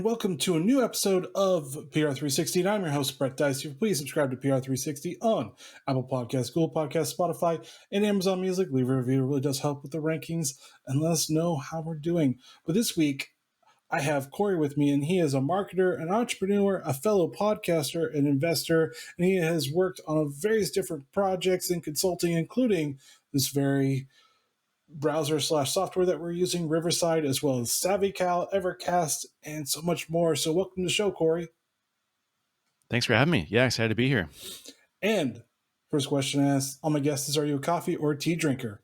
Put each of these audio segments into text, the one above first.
welcome to a new episode of PR360. And I'm your host, Brett Dicey. Please subscribe to PR360 on Apple Podcasts, Google Podcasts, Spotify, and Amazon Music. Leave a review. It really does help with the rankings and let us know how we're doing. But this week, I have Corey with me, and he is a marketer, an entrepreneur, a fellow podcaster, an investor, and he has worked on various different projects in consulting, including this very browser/software that we're using, Riverside, as well as SavvyCal, Evercast, and so much more. So welcome to the show, Corey. Thanks for having me. Yeah, excited to be here. And first question I ask all my guests is, are you a coffee or a tea drinker?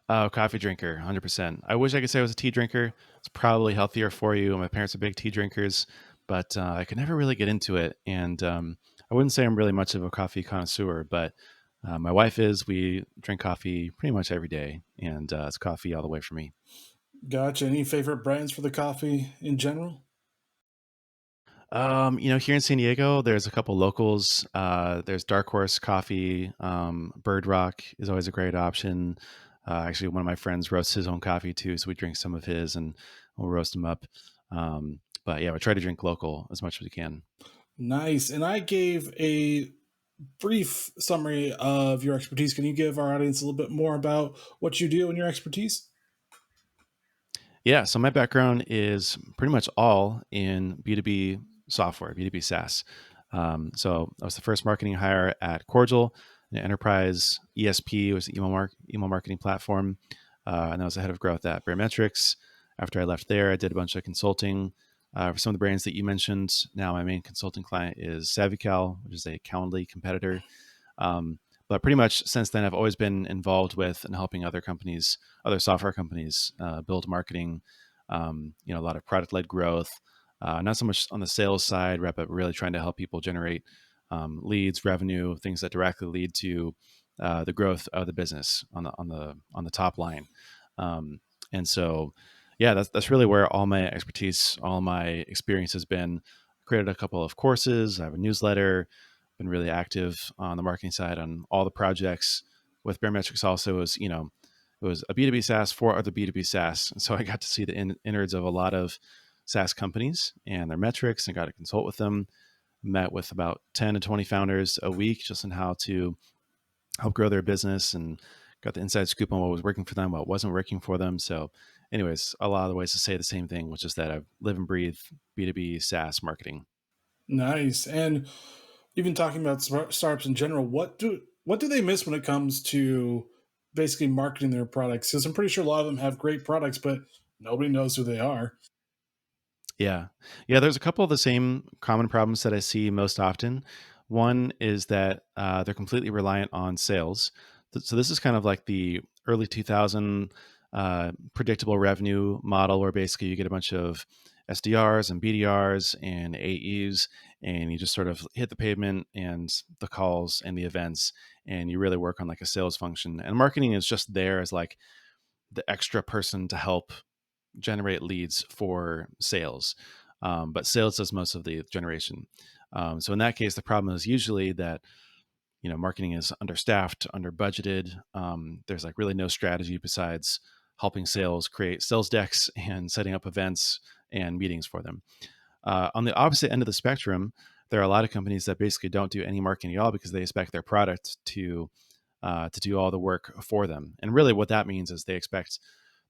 Coffee drinker, 100%. I wish I could say I was a tea drinker. It's probably healthier for you. My parents are big tea drinkers, but I could never really get into it. And I wouldn't say I'm really much of a coffee connoisseur, but my wife is. We drink coffee pretty much every day, and it's coffee all the way for me. Gotcha. Any favorite brands for the coffee in general? Here in San Diego, there's a couple locals. There's Dark Horse Coffee. Bird Rock is always a great option. Actually, one of my friends roasts his own coffee too, so we drink some of his and we'll roast them up. But yeah, we try to drink local as much as we can. Nice. And I gave a brief summary of your expertise. Can you give our audience a little bit more about what you do and your expertise? Yeah, so my background is pretty much all in B2B software, B2B SaaS. So I was the first marketing hire at Cordial, an enterprise ESP, was the email marketing platform. And I was the head of growth at Barometrics. After I left there, I did a bunch of consulting for some of the brands that you mentioned. Now my main consulting client is SavvyCal, which is a Calendly competitor. But pretty much since then, I've always been involved with and helping other companies, other software companies, build marketing. A lot of product-led growth. Not so much on the sales side, but really trying to help people generate leads, revenue, things that directly lead to the growth of the business on the top line. And so, yeah, that's really where all my expertise, all my experience has been. Created a couple of courses. I have a newsletter. Been really active on the marketing side on all the projects. With Barometrics also it was a B2B SaaS for other B2B SaaS. And so I got to see the innards of a lot of SaaS companies and their metrics and got to consult with them. Met with about 10 to 20 founders a week just on how to help grow their business and got the inside scoop on what was working for them, what wasn't working for them. So anyways, a lot of the ways to say the same thing, which is that I live and breathe B2B SaaS marketing. Nice. And even talking about startups in general, what do they miss when it comes to basically marketing their products? Because I'm pretty sure a lot of them have great products, but nobody knows who they are. Yeah. Yeah. There's a couple of the same common problems that I see most often. One is that they're completely reliant on sales. So this is kind of like the early 2000 predictable revenue model where basically you get a bunch of SDRs and BDRs and AEs, and you just sort of hit the pavement and the calls and the events, and you really work on like a sales function. And marketing is just there as like the extra person to help generate leads for sales. But sales does most of the generation. So in that case, the problem is usually that marketing is understaffed, under budgeted. There's like really no strategy besides helping sales create sales decks and setting up events and meetings for them. On the opposite end of the spectrum, there are a lot of companies that basically don't do any marketing at all because they expect their product to do all the work for them. And really, what that means is they expect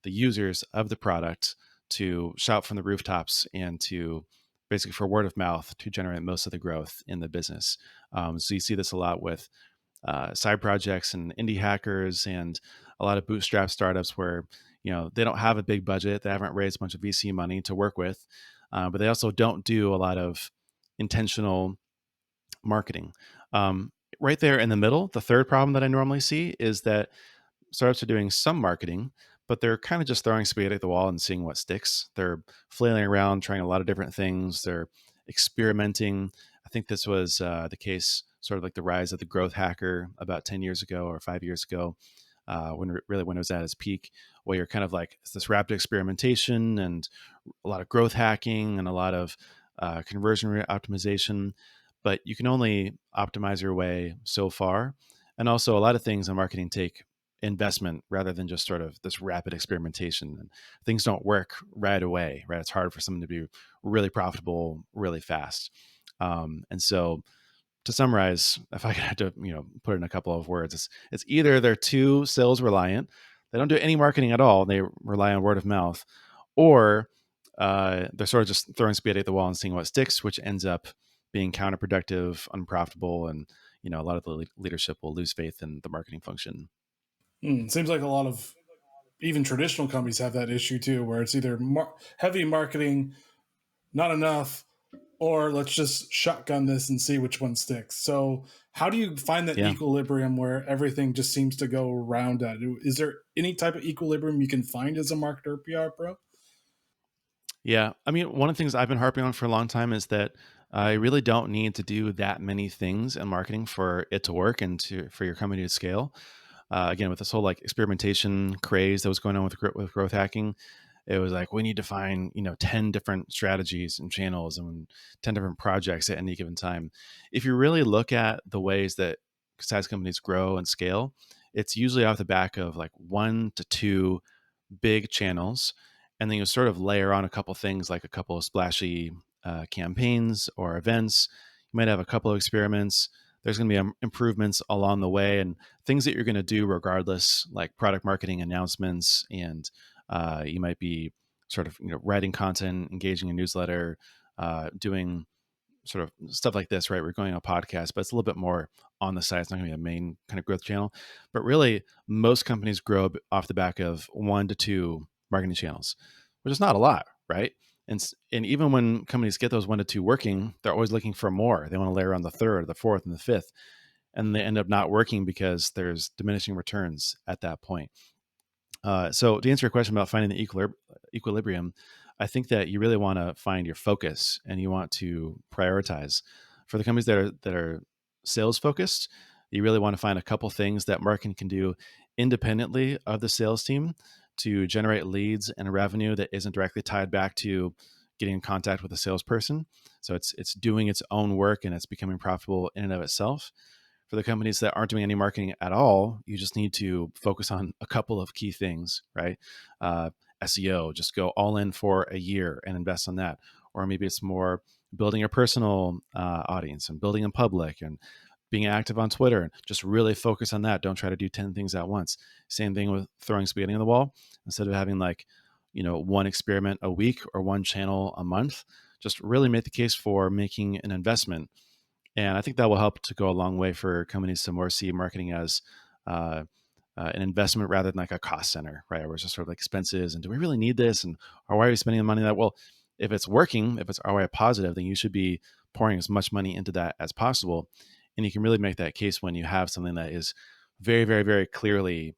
the users of the product to shout from the rooftops and to basically for word of mouth to generate most of the growth in the business. So you see this a lot with side projects and indie hackers and a lot of bootstrap startups where they don't have a big budget, they haven't raised a bunch of VC money to work with, but they also don't do a lot of intentional marketing. Right there in the middle, the third problem that I normally see is that startups are doing some marketing, but they're kind of just throwing spaghetti at the wall and seeing what sticks. They're flailing around, trying a lot of different things. They're experimenting. I think this was the case, sort of like the rise of the growth hacker about 10 years ago or 5 years ago, when it was at its peak, where you're kind of like it's this rapid experimentation and a lot of growth hacking and a lot of conversion rate optimization. But you can only optimize your way so far. And also, a lot of things in marketing take investment rather than just sort of this rapid experimentation. And things don't work right away, right? It's hard for someone to be really profitable really fast. And so to summarize, if I had to, put it in a couple of words, it's either they're too sales reliant, they don't do any marketing at all, they rely on word of mouth, or they're sort of just throwing spaghetti at the wall and seeing what sticks, which ends up being counterproductive, unprofitable, and a lot of the leadership will lose faith in the marketing function. Seems like a lot of even traditional companies have that issue too, where it's either heavy marketing, not enough, or let's just shotgun this and see which one sticks. So, how do you find that Yeah. equilibrium where everything just seems to go around at? Is there any type of equilibrium you can find as a marketer or PR pro? Yeah. I mean, one of the things I've been harping on for a long time is that I really don't need to do that many things in marketing for it to work and for your company to scale. Again, with this whole like experimentation craze that was going on with growth hacking, it was like we need to find 10 different strategies and channels and 10 different projects at any given time. If you really look at the ways that SaaS companies grow and scale, it's usually off the back of like one to two big channels, and then you sort of layer on a couple things like a couple of splashy campaigns or events. You might have a couple of experiments. There's going to be improvements along the way and things that you're going to do regardless, like product marketing announcements, and you might be sort of writing content, engaging a newsletter, doing sort of stuff like this, right? We're going on a podcast, but it's a little bit more on the side. It's not going to be a main kind of growth channel. But really, most companies grow off the back of one to two marketing channels, which is not a lot, right? And even when companies get those one to two working, they're always looking for more. They want to layer on the third, the fourth, and the fifth, and they end up not working because there's diminishing returns at that point. So to answer your question about finding the equilibrium, I think that you really want to find your focus and you want to prioritize. For the companies that are sales focused, you really want to find a couple things that marketing can do independently of the sales team to generate leads and revenue that isn't directly tied back to getting in contact with a salesperson. So it's doing its own work and it's becoming profitable in and of itself. For the companies that aren't doing any marketing at all, you just need to focus on a couple of key things, right? Uh, SEO, just go all in for a year and invest on that. Or maybe it's more building a personal audience and building in public and being active on Twitter and just really focus on that. Don't try to do 10 things at once. Same thing with throwing spaghetti on the wall. Instead of having like, one experiment a week or one channel a month, just really make the case for making an investment, and I think that will help to go a long way for companies to more see marketing as uh, an investment rather than like a cost center, right? Where it's just sort of like expenses and do we really need this? And or why are we spending the money on that? Well, if it's working, if it's ROI positive, then you should be pouring as much money into that as possible. And you can really make that case when you have something that is very, very, very clearly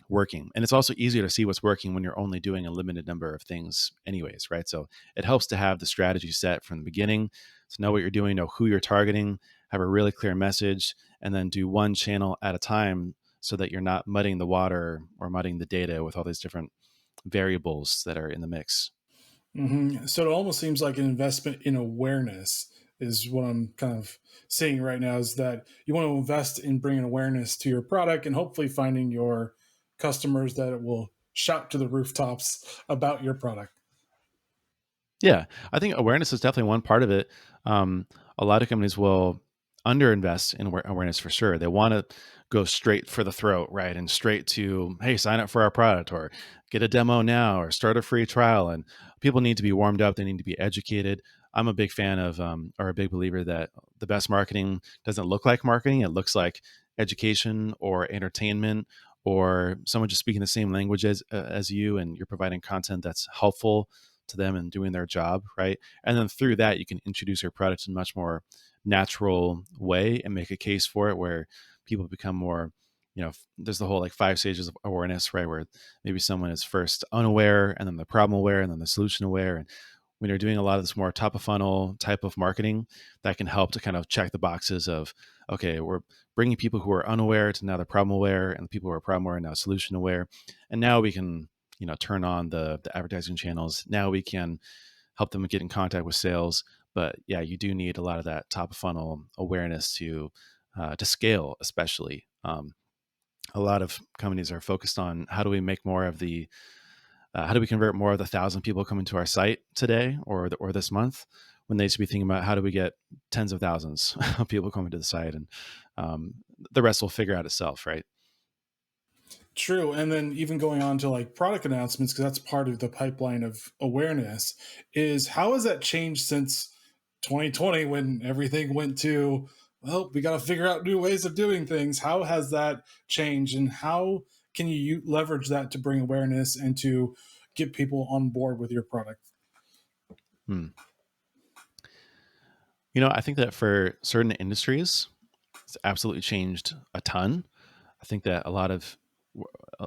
working. And it's also easier to see what's working when you're only doing a limited number of things anyways, right? So it helps to have the strategy set from the beginning, to know what you're doing, know who you're targeting, have a really clear message, and then do one channel at a time so that you're not muddying the water or muddying the data with all these different variables that are in the mix. So it almost seems like an investment in awareness is what I'm kind of seeing right now. Is that you want to invest in bringing awareness to your product and hopefully finding your customers that it will shout to the rooftops about your product. Yeah, I think awareness is definitely one part of it. Um, a lot of companies will underinvest in awareness for sure. They want to go straight for the throat, right? And straight to, hey, sign up for our product or get a demo now or start a free trial. And people need to be warmed up, they need to be educated. I'm a big fan of, or a big believer that the best marketing doesn't look like marketing, it looks like education or entertainment or someone just speaking the same language as you and you're providing content that's helpful to them and doing their job, right? And then through that, you can introduce your product in a much more natural way and make a case for it where people become more, there's the whole like five stages of awareness, right? Where maybe someone is first unaware and then the problem aware and then the solution aware. And when you're doing a lot of this more top of funnel type of marketing, that can help to kind of check the boxes of, okay, we're bringing people who are unaware to now they're problem aware, and the people who are problem aware are now solution aware. And now we can turn on the advertising channels. Now we can help them get in contact with sales. But yeah, you do need a lot of that top of funnel awareness to scale, especially. a lot of companies are focused on how do we make more of the how do we convert more of the 1,000 people coming to our site today or this month, when they should be thinking about how do we get tens of thousands of people coming to the site, and um, the rest will figure out itself, right? True. And then even going on to like product announcements, because that's part of the pipeline of awareness, is how has that changed since 2020 when everything went to, well, we got to figure out new ways of doing things. How has that changed, and how can you leverage that to bring awareness and to get people on board with your product? Hmm. I think that for certain industries, it's absolutely changed a ton. I think that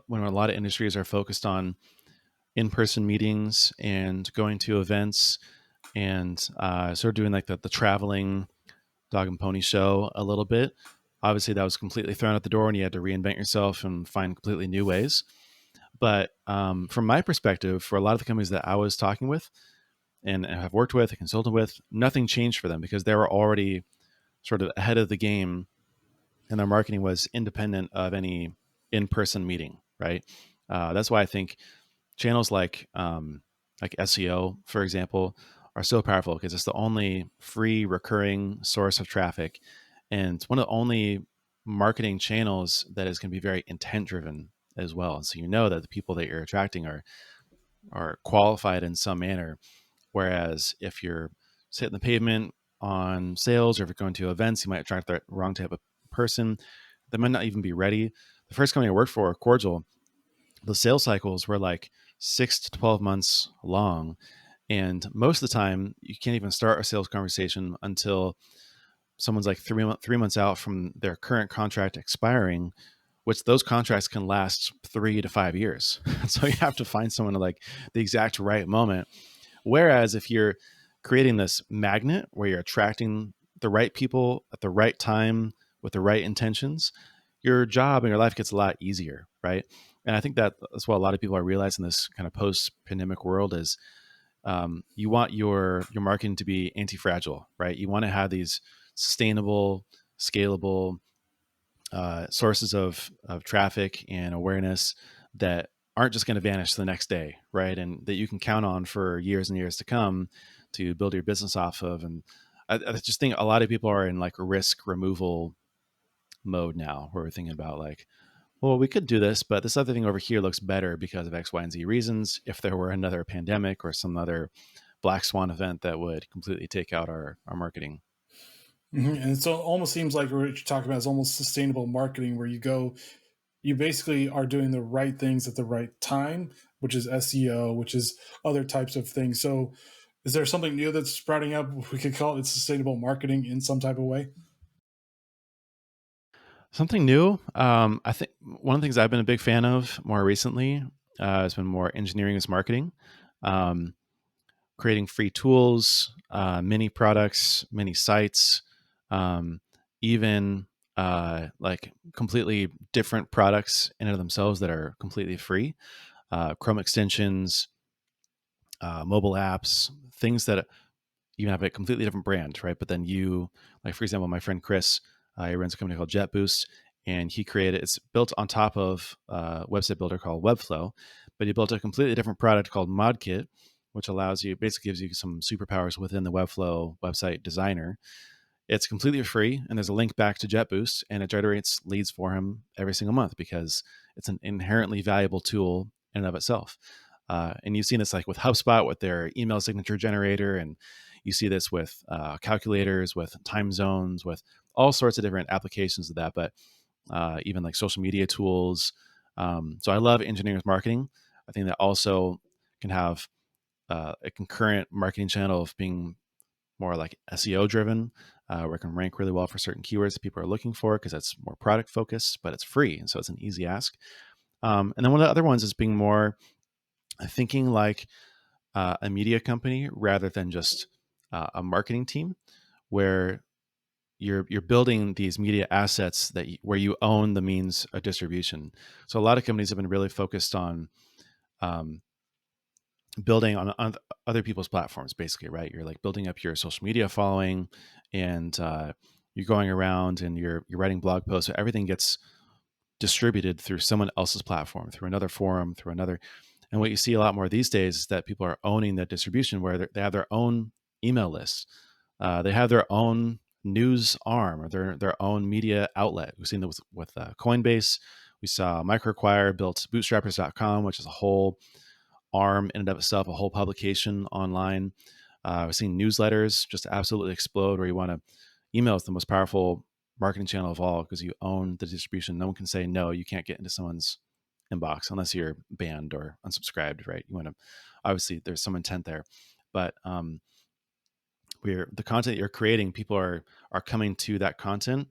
when a lot of industries are focused on in-person meetings and going to events and sort of doing like the traveling dog and pony show a little bit. Obviously, that was completely thrown out the door, and you had to reinvent yourself and find completely new ways. But from my perspective, for a lot of the companies that I was talking with and have worked with and consulted with, nothing changed for them because they were already sort of ahead of the game, and their marketing was independent of any in-person meeting. Right. That's why I think channels like SEO, for example, are so powerful because it's the only free recurring source of traffic, and it's one of the only marketing channels that is going to be very intent driven as well. And so that the people that you're attracting are qualified in some manner. Whereas if you're sitting the pavement on sales, or if you're going to events, you might attract the wrong type of person. They might not even be ready. The first company I worked for, Cordial, the sales cycles were like 6 to 12 months long. And most of the time, you can't even start a sales conversation until someone's like 3 months out from their current contract expiring, which those contracts can last 3 to 5 years. So you have to find someone at like the exact right moment. Whereas if you're creating this magnet where you're attracting the right people at the right time with the right intentions, your job and your life gets a lot easier, right? And I think that's what a lot of people are realizing this kind of post-pandemic world is you want your marketing to be anti-fragile, right? You want to have these sustainable, scalable sources of traffic and awareness that aren't just going to vanish the next day, right? And that you can count on for years and years to come to build your business off of. And I just think a lot of people are in like a risk removal mode now, where we're thinking about like, well, we could do this, but this other thing over here looks better because of X, Y, and Z reasons. If there were another pandemic or some other black swan event that would completely take out our marketing. And so it almost seems like what you're talking about is almost sustainable marketing, where you basically are doing the right things at the right time, which is SEO, which is other types of things. So, is there something new that's sprouting up? We could call it sustainable marketing in some type of way. Something new. I think one of the things I've been a big fan of more recently has been more engineering as marketing, um, creating free tools, mini products, mini sites, um, even like completely different products in and of themselves that are completely free. Chrome extensions, mobile apps, things that you have a completely different brand, right? But then like for example, my friend Chris, he runs a company called JetBoost, and it's built on top of a website builder called Webflow, but he built a completely different product called ModKit, which basically gives you some superpowers within the Webflow website designer. It's completely free, and there's a link back to JetBoost, and it generates leads for him every single month because it's an inherently valuable tool in and of itself. And you've seen this like with HubSpot with their email signature generator, and you see this with calculators, with time zones, with all sorts of different applications of that. But even like social media tools. So I love engineering with marketing. I think that also can have a concurrent marketing channel of being more like SEO driven, where it can rank really well for certain keywords that people are looking for because that's more product focused, but it's free. And so it's an easy ask. And then one of the other ones is being more thinking like a media company rather than just a marketing team, where you're building these media assets where you own the means of distribution. So a lot of companies have been really focused on um, building on other people's platforms, basically, right? You're like building up your social media following, and you're going around and you're writing blog posts. So everything gets distributed through someone else's platform, through another forum, through another. And what you see a lot more these days is that people are owning that distribution, where they have their own email lists. They have their own news arm or their own media outlet. We've seen this with Coinbase. We saw MicroAcquire built bootstrappers.com, which is a whole arm in and of itself, a whole publication online. We've seen newsletters just absolutely explode, where you want to email is the most powerful marketing channel of all because you own the distribution. No one can say, no, you can't get into someone's inbox unless you're banned or unsubscribed, right? You want to, obviously there's some intent there, but the content you're creating, people are coming to that content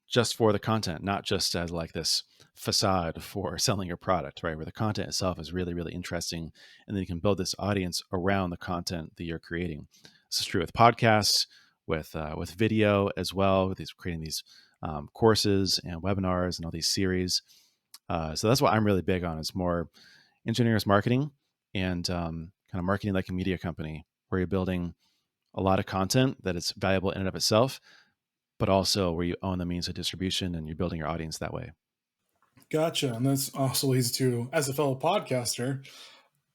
just for the content, not just as like this facade for selling your product, right? Where the content itself is really, really interesting. And then you can build this audience around the content that you're creating. This is true with podcasts, with video as well, with these creating these courses and webinars and all these series. So that's what I'm really big on, is more engineers marketing and kind of marketing like a media company, where you're building a lot of content that is valuable in and of itself, but also where you own the means of distribution and you're building your audience that way. Gotcha. And this also leads to, as a fellow podcaster,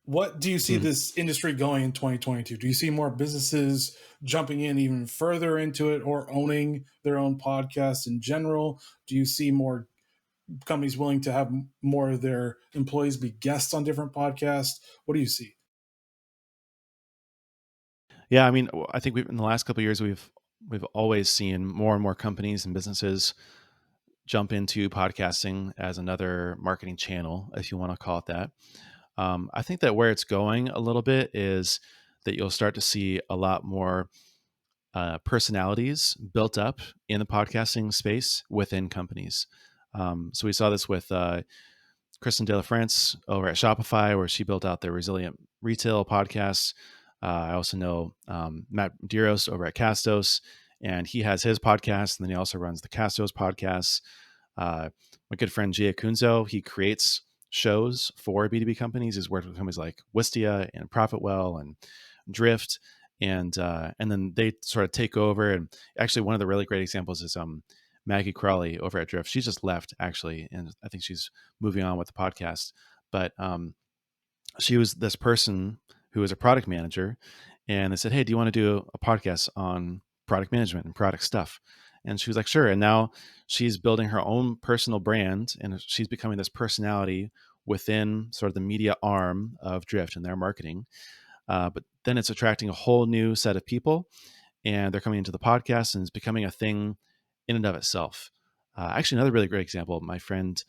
what do you see this industry going in 2022? Do you see more businesses jumping in even further into it or owning their own podcast in general? Do you see more companies willing to have more of their employees be guests on different podcasts? What do you see? Yeah, I mean, I think in the last couple of years, we've always seen more and more companies and businesses jump into podcasting as another marketing channel, if you want to call it that. I think that where it's going a little bit is that you'll start to see a lot more personalities built up in the podcasting space within companies. So we saw this with Kristen De La France over at Shopify, where she built out their resilient retail podcasts. I also know Matt Diros over at Castos, and he has his podcast, and then he also runs the Castos podcasts. My good friend Gia Kunzo, he creates shows for B2B companies. He's worked with companies like Wistia and Profitwell and Drift, and then they sort of take over. And actually, one of the really great examples is Maggie Crawley over at Drift. She's just left, actually, and I think she's moving on with the podcast. But she was this person who was a product manager, and they said, "Hey, do you want to do a podcast on product management and product stuff?" And she was like, "Sure." And now she's building her own personal brand, and she's becoming this personality within sort of the media arm of Drift and their marketing. But then it's attracting a whole new set of people, and they're coming into the podcast, and it's becoming a thing in and of itself. Actually, another really great example, my friend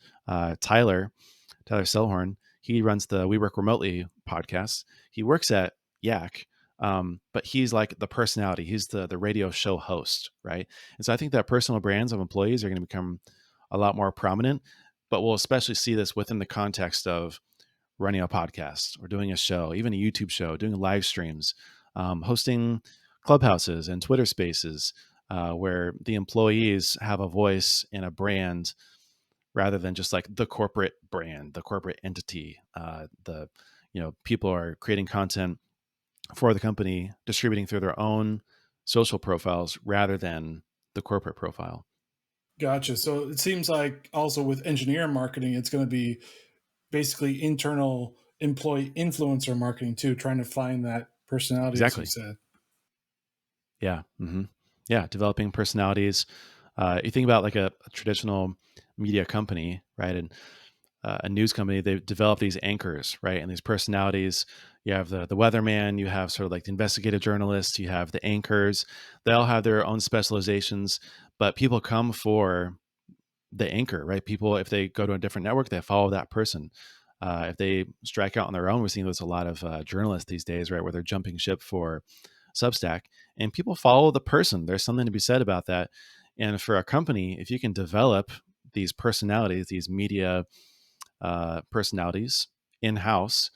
Tyler Selhorn, he runs the We Work Remotely podcast. He works at Yak, but he's like the personality. He's the radio show host, right? And so I think that personal brands of employees are going to become a lot more prominent, but we'll especially see this within the context of running a podcast or doing a show, even a YouTube show, doing live streams, hosting clubhouses and Twitter spaces, where the employees have a voice and a brand rather than just like the corporate brand, the corporate entity. People are creating content for the company, distributing through their own social profiles rather than the corporate profile. Gotcha. So it seems like also with engineer marketing, it's going to be basically internal employee influencer marketing too, trying to find that personality, as you Exactly. said. Yeah. Yeah. Developing personalities. You think about like a traditional media company, right? And a news company, they develop these anchors, right? And these personalities. You have the weatherman, you have sort of like the investigative journalists, you have the anchors. They all have their own specializations, but people come for the anchor, right? People, if they go to a different network, they follow that person. If they strike out on their own, we're seeing there's a lot of journalists these days, right, where they're jumping ship for Substack, and people follow the person. There's something to be said about that. And for a company, if you can develop these personalities, these media personalities in house,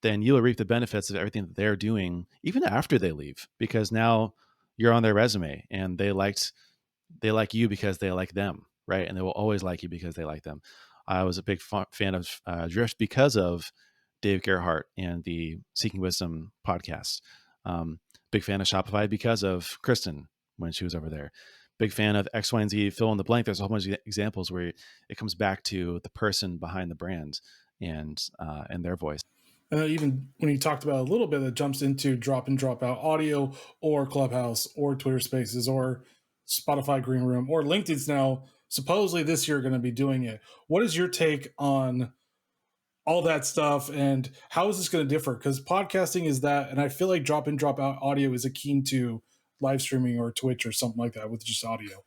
then you'll reap the benefits of everything that they're doing, even after they leave, because now you're on their resume, and they like you because they like them, right? And they will always like you because they like them. I was a big fan of Drift because of Dave Gerhardt and the Seeking Wisdom podcast. Big fan of Shopify because of Kristen when she was over there. big fan of X, Y, and Z, fill in the blank. There's a whole bunch of examples where it comes back to the person behind the brand and their voice. And even when you talked about a little bit, that jumps into drop in, drop out audio, or Clubhouse, or Twitter Spaces, or Spotify Green Room, or LinkedIn's now supposedly this year going to be doing it. What is your take on all that stuff, and how is this going to differ? Because podcasting is that, and I feel like drop in, drop out audio is akin to live streaming or Twitch or something like that with just audio.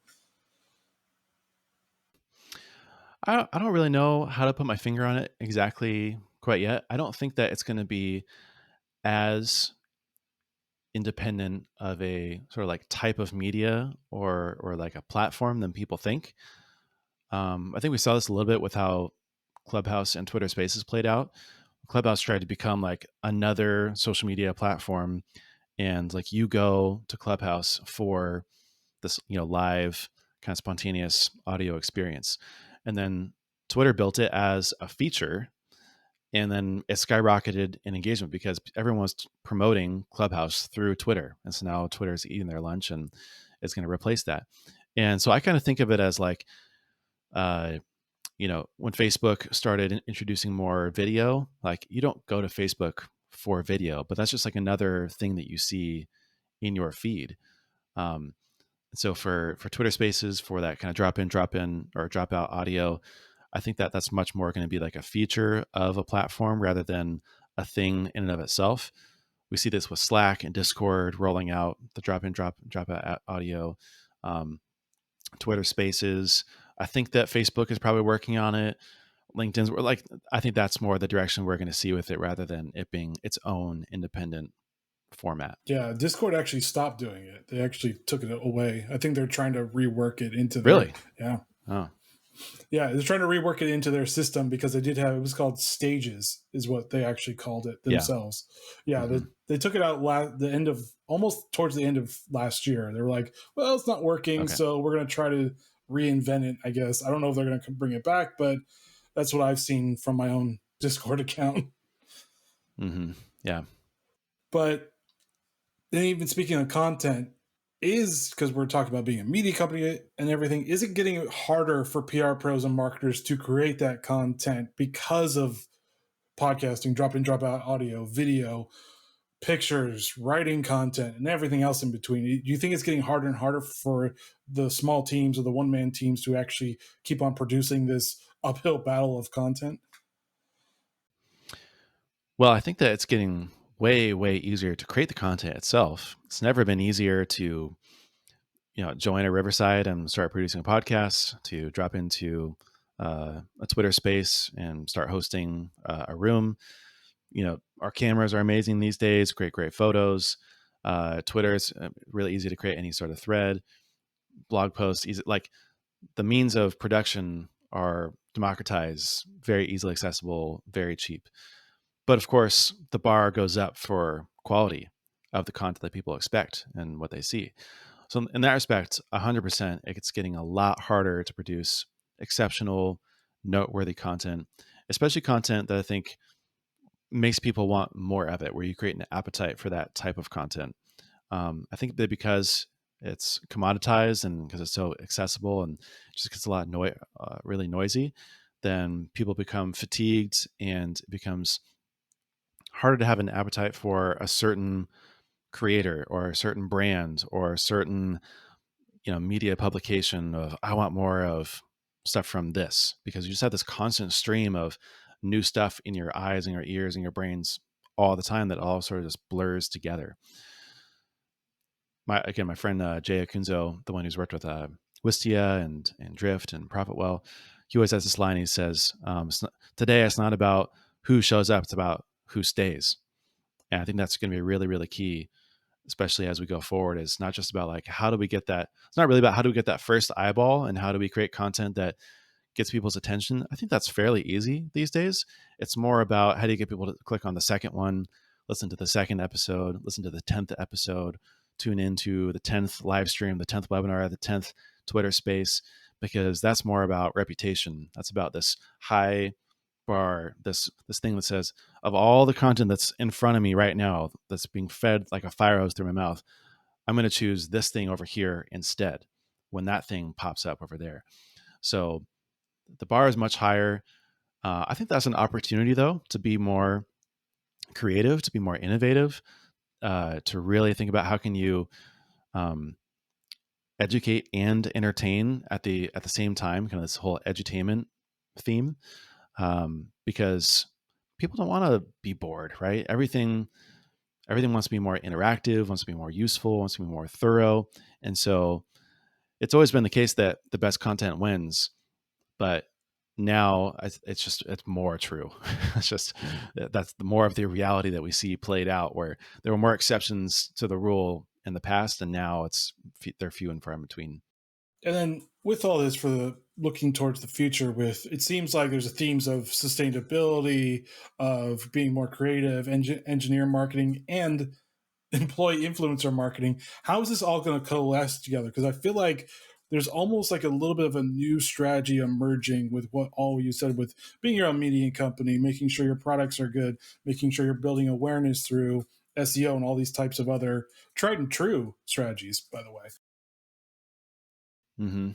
I don't really know how to put my finger on it exactly quite yet. I don't think that it's going to be as independent of a sort of like type of media or like a platform than people think. I think we saw this a little bit with how Clubhouse and Twitter Spaces played out. Clubhouse tried to become like another social media platform, and like you go to Clubhouse for this, live kind of spontaneous audio experience, and then Twitter built it as a feature, and then it skyrocketed in engagement because everyone was promoting Clubhouse through Twitter, and so now Twitter is eating their lunch, and it's going to replace that. And so I kind of think of it as like, uh, when Facebook started introducing more video, like you don't go to Facebook for video, but that's just like another thing that you see in your feed. Um, so for Twitter Spaces, for that kind of drop in or drop out audio, I think that that's much more going to be like a feature of a platform rather than a thing in and of itself. We see this with Slack and Discord rolling out the drop in, drop out audio. Um, Twitter Spaces. I think that Facebook is probably working on it. LinkedIn's like, I think that's more the direction we're going to see with it rather than it being its own independent format. Yeah, Discord actually stopped doing it. They actually took it away. I think they're trying to rework it into their, Really? yeah. Oh, Yeah, they're trying to rework it into their system because they did have, it was called Stages, is what they actually called it yeah. themselves. Yeah, Mm-hmm. they took it out the end of, almost towards the end of last year. They were like, well, it's not working, Okay. so we're going to try to reinvent it, I guess. I don't know if they're going to bring it back, but that's what I've seen from my own Discord account. Mm-hmm. Yeah. But then, even speaking of content, is because we're talking about being a media company and everything, is it getting harder for PR pros and marketers to create that content because of podcasting, drop in, drop out audio, video, pictures, writing content, and everything else in between? Do you think it's getting harder and harder for the small teams or the one man teams to actually keep on producing this uphill battle of content? Well, I think that it's getting way, way easier to create the content itself. It's never been easier to, join a Riverside and start producing a podcast, to drop into a Twitter space and start hosting a room. Our cameras are amazing these days, great, great photos. Twitter is really easy to create any sort of thread, blog posts, easy, like the means of production are democratized, very easily accessible, very cheap. But of course, the bar goes up for quality of the content that people expect and what they see. So in that respect, 100%, it's getting a lot harder to produce exceptional, noteworthy content, especially content that I think makes people want more of it, where you create an appetite for that type of content. I think that because it's commoditized and because it's so accessible and just gets a lot really noisy, then people become fatigued and it becomes harder to have an appetite for a certain creator or a certain brand or a certain media publication of I want more of stuff from this, because you just have this constant stream of new stuff in your eyes and your ears and your brains all the time that all sort of just blurs together. My friend Jay Akunzo, the one who's worked with Wistia and Drift and Profitwell, he always has this line. He says, "Today it's not about who shows up; it's about who stays." And I think that's going to be really, really key, especially as we go forward. Is not just about like how do we get that. It's not really about how do we get that first eyeball and how do we create content that gets people's attention. I think that's fairly easy these days. It's more about how do you get people to click on the second one, listen to the second episode, listen to the 10th episode, tune into the 10th live stream, the 10th webinar, the 10th Twitter space, because that's more about reputation. That's about this high bar, this thing that says, of all the content that's in front of me right now, that's being fed like a fire hose through my mouth, I'm going to choose this thing over here instead. when that thing pops up over there. So the bar is much higher. I think that's an opportunity, though, to be more creative, to be more innovative, to really think about how can you um, educate and entertain at the same time, kind of this whole edutainment theme, because people don't want to be bored, right? Everything wants to be more interactive, wants to be more useful, wants to be more thorough, and so it's always been the case that the best content wins. But now it's more true. It's just that's the more of the reality that we see played out, where there were more exceptions to the rule in the past, and now they're few and far in between. And then with all this for the looking towards the future, with it seems like there's a themes of sustainability, of being more creative, engineer marketing, and employee influencer marketing. How is this all going to coalesce together? Because I feel like there's almost like a little bit of a new strategy emerging with what all you said with being your own media company, making sure your products are good, making sure you're building awareness through SEO and all these types of other tried and true strategies, by the way. Hmm.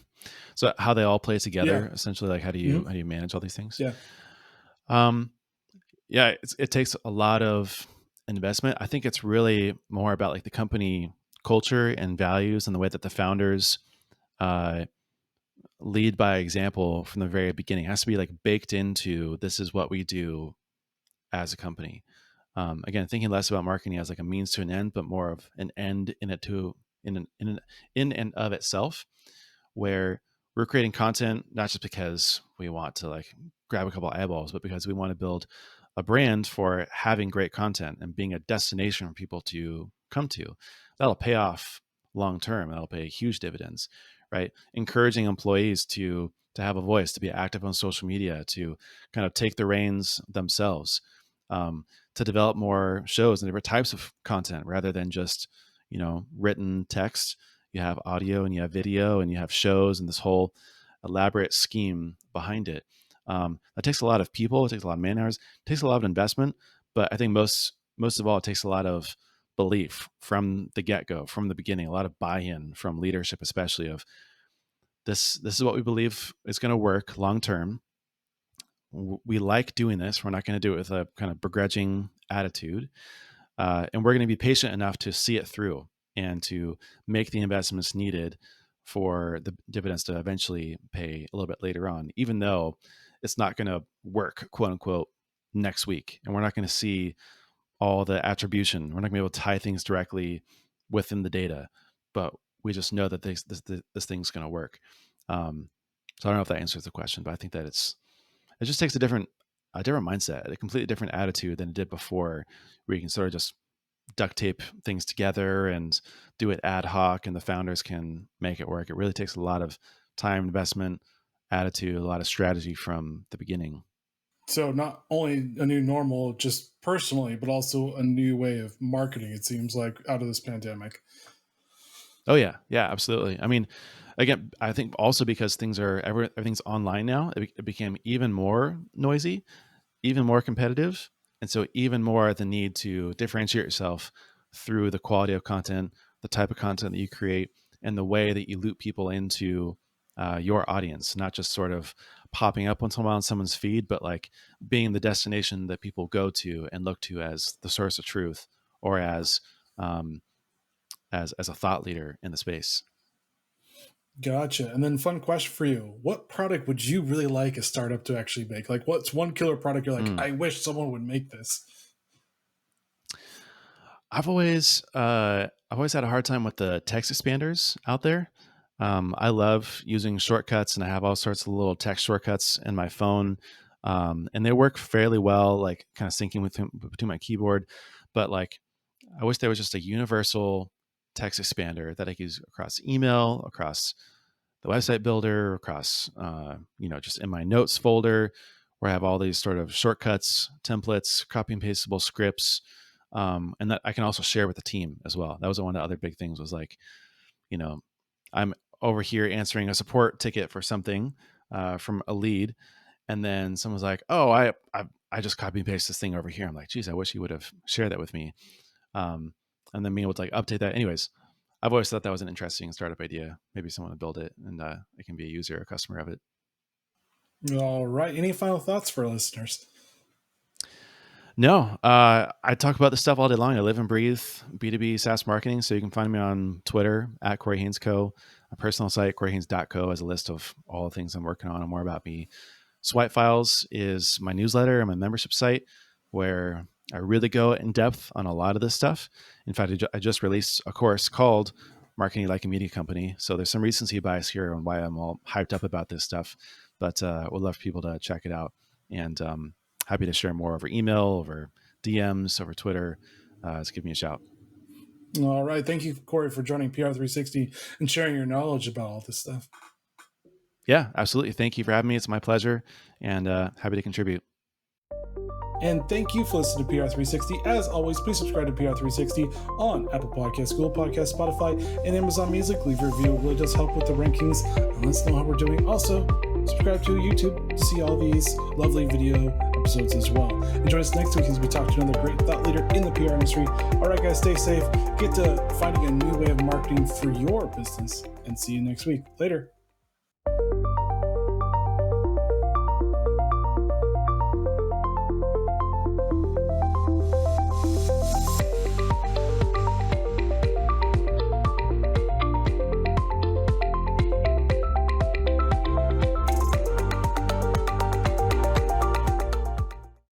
So how they all play Yeah. together, essentially, like Hmm. how do you manage all these things? Yeah. Um, yeah, it takes a lot of investment. I think it's really more about like the company culture and values and the way that the founders uh, lead by example from the very beginning. It has to be like baked into this is what we do as a company. Again, thinking less about marketing as like a means to an end, but more of an end in it to in and of itself, where we're creating content not just because we want to like grab a couple eyeballs, but because we want to build a brand for having great content and being a destination for people to come to. That'll pay off long term. That'll pay huge dividends, right? Encouraging employees to have a voice, to be active on social media, to kind of take the reins themselves, to develop more shows and different types of content rather than just written text. You have audio and you have video and you have shows and this whole elaborate scheme behind it. That takes a lot of people. It takes a lot of man hours. It takes a lot of investment. But I think most of all, it takes a lot of belief from the get go, from the beginning. A lot of buy in from leadership, especially of this. This is what we believe is going to work long term. We like doing this. We're not going to do it with a kind of begrudging attitude, and we're going to be patient enough to see it through and to make the investments needed for the dividends to eventually pay a little bit later on, even though it's not going to work, quote unquote, next week. And we're not going to see all the attribution. We're not going to be able to tie things directly within the data, but we just know that this thing's going to work. So I don't know if that answers the question, but I think that it just takes a different mindset, a completely different attitude than it did before, where you can sort of just duct tape things together and do it ad hoc and the founders can make it work. It really takes a lot of time, investment, attitude, a lot of strategy from the beginning. So not only a new normal, just personally, but also a new way of marketing. It seems like out of this pandemic. Oh yeah, yeah, absolutely. I mean, again, I think also because everything's online now, it became even more noisy, even more competitive, and so even more the need to differentiate yourself through the quality of content, the type of content that you create, and the way that you loop people into your audience, not just sort of popping up once in a while on someone's feed, but like being the destination that people go to and look to as the source of truth or um, as a thought leader in the space. Gotcha. And then, fun question for you: what product would you really like a startup to actually make? Like, what's one killer product you're like, Mm. I wish someone would make this? I've always had a hard time with the text expanders out there. I love using shortcuts, and I have all sorts of little text shortcuts in my phone, and they work fairly well, like kind of syncing between my keyboard. But like, I wish there was just a universal text expander that I could use across email, across the website builder, across just in my notes folder, where I have all these sort of shortcuts, templates, copy and pastable scripts, and that I can also share with the team as well. That was one of the other big things. Was like, you know, I'm over here answering a support ticket for something from a lead, and then someone's like, "Oh, I just copy and paste this thing over here." I'm like, "Geez, I wish you would have shared that with me." Um, and then being able to like update that. Anyways, I've always thought that was an interesting startup idea. Maybe someone will build it and I can be a user or a customer of it. All right. Any final thoughts for listeners? No, I talk about this stuff all day long. I live and breathe B2B SaaS marketing. So you can find me on Twitter at Corey Haines Co. A personal site, coreyhaines.co, has a list of all the things I'm working on and more about me. Swipe Files is my newsletter and my membership site where I really go in depth on a lot of this stuff. In fact, I just released a course called Marketing Like a Media Company. So there's some recency bias here on why I'm all hyped up about this stuff, but would love for people to check it out. And happy to share more over email, over DMs, over Twitter. Just give me a shout. All right. Thank you, Corey, for joining PR360 and sharing your knowledge about all this stuff. Yeah, absolutely. Thank you for having me. It's my pleasure and happy to contribute. And thank you for listening to PR360. As always, please subscribe to PR360 on Apple Podcasts, Google Podcasts, Spotify, and Amazon Music. Leave a review. It really does help with the rankings and let us know how we're doing. Also, subscribe to YouTube to see all these lovely video episodes as well. And join us next week as we talk to another great thought leader in the PR industry. All right, guys, stay safe. Get to finding a new way of marketing for your business, and see you next week. Later.